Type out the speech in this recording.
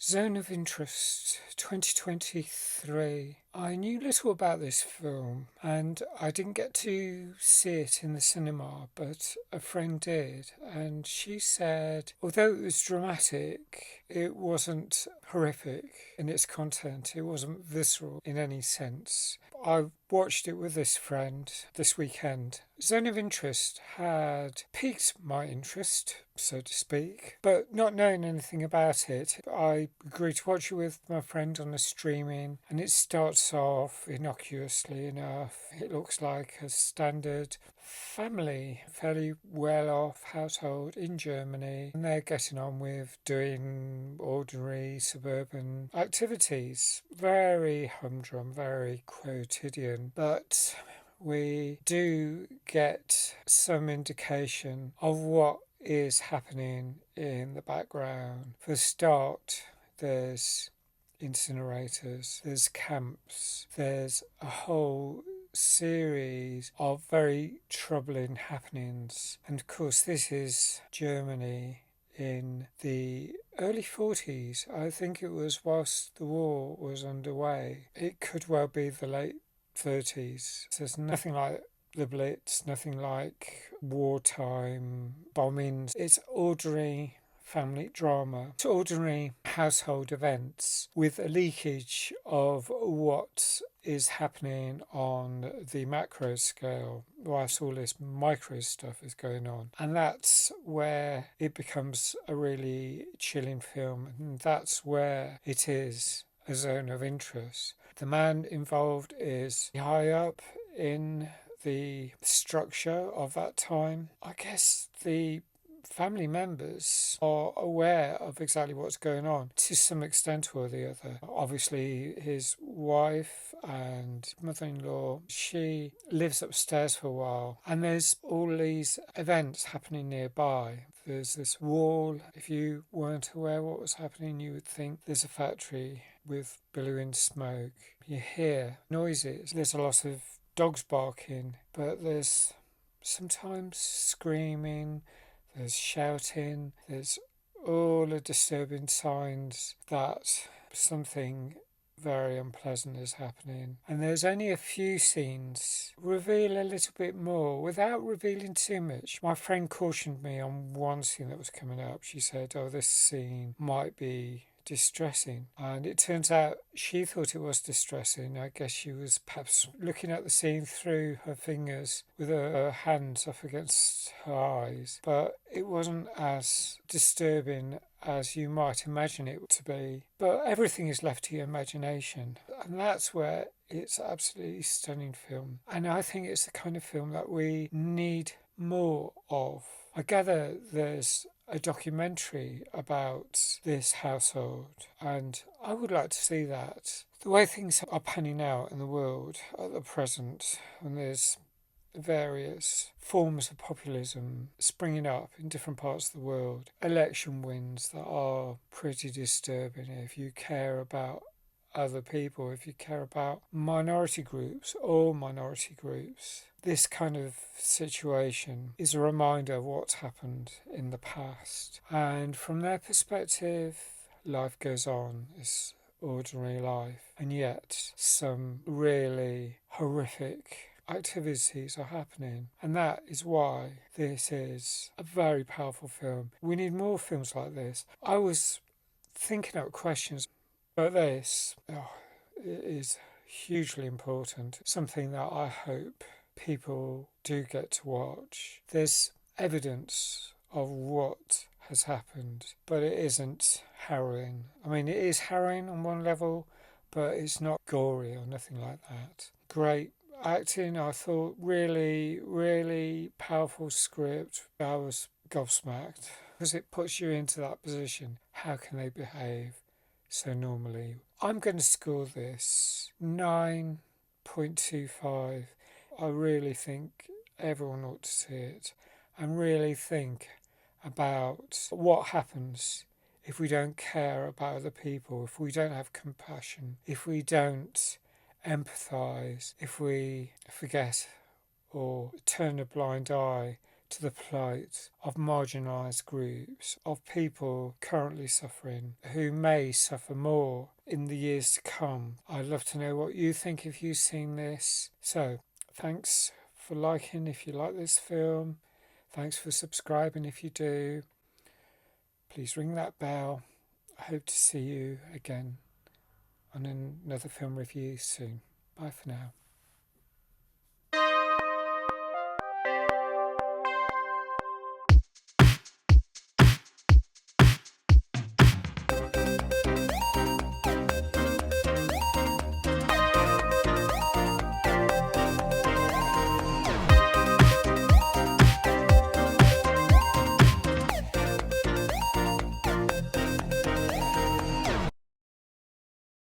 Zone of Interest 2023. I knew little about this film and I didn't get to see it in the cinema, but a friend did, and she said although it was dramatic, it wasn't horrific in its content, it wasn't visceral in any sense. I watched it with this friend this weekend. Zone of Interest had piqued my interest, so to speak, but not knowing anything about it, I agreed to watch it with my friend on the streaming, and it starts off innocuously enough. It looks like a standard family, fairly well off household in Germany, and they're getting on with doing ordinary suburban activities. Very humdrum, very quotidian, but we do get some indication of what is happening in the background. For a start, there's incinerators, there's camps, there's a whole series of very troubling happenings. And of course, this is Germany in the early 40s. I think it was whilst the war was underway. It could well be the late 30s. There's nothing like the Blitz, nothing like wartime bombings. It's ordinary family drama. It's ordinary household events with a leakage of what is happening on the macro scale whilst all this micro stuff is going on. And that's where it becomes a really chilling film, and that's where it is a zone of interest. The man involved is high up in the structure of that time. I guess the family members are aware of exactly what's going on to some extent or the other. Obviously, his wife and mother-in-law, she lives upstairs for a while, and there's all these events happening nearby. There's this wall. If you weren't aware what was happening, you would think there's a factory with billowing smoke. You hear noises. There's a lot of dogs barking, but there's sometimes screaming, there's shouting, there's all the disturbing signs that something very unpleasant is happening. And there's only a few scenes reveal a little bit more without revealing too much. My friend cautioned me on one scene that was coming up. She said, oh, this scene might be distressing, and it turns out she thought it was distressing. I guess she was perhaps looking at the scene through her fingers with her hands up against her eyes, but it wasn't as disturbing as you might imagine it to be. But everything is left to your imagination, and that's where it's absolutely stunning film. And I think it's the kind of film that we need more of. I gather there's a documentary about this household, and I would like to see that. The way things are panning out in the world at the present, and there's various forms of populism springing up in different parts of the world, election wins that are pretty disturbing if you care about other people, if you care about minority groups, all minority groups. This kind of situation is a reminder of what's happened in the past. And from their perspective, life goes on. It's ordinary life. And yet some really horrific activities are happening. And that is why this is a very powerful film. We need more films like this. I was thinking out questions, but this it is hugely important. Something that I hope people do get to watch. There's evidence of what has happened, but it isn't harrowing. I mean, it is harrowing on one level, but it's not gory or nothing like that. Great acting, I thought. Really, really powerful script. I was gobsmacked because it puts you into that position. How can they behave so normally? I'm going to score this 9.25. I really think everyone ought to see it and really think about what happens if we don't care about other people, if we don't have compassion, if we don't empathise, if we forget or turn a blind eye to the plight of marginalised groups, of people currently suffering, who may suffer more in the years to come. I'd love to know what you think if you've seen this. So, thanks for liking if you like this film. Thanks for subscribing if you do. Please ring that bell. I hope to see you again on another film review soon. Bye for now.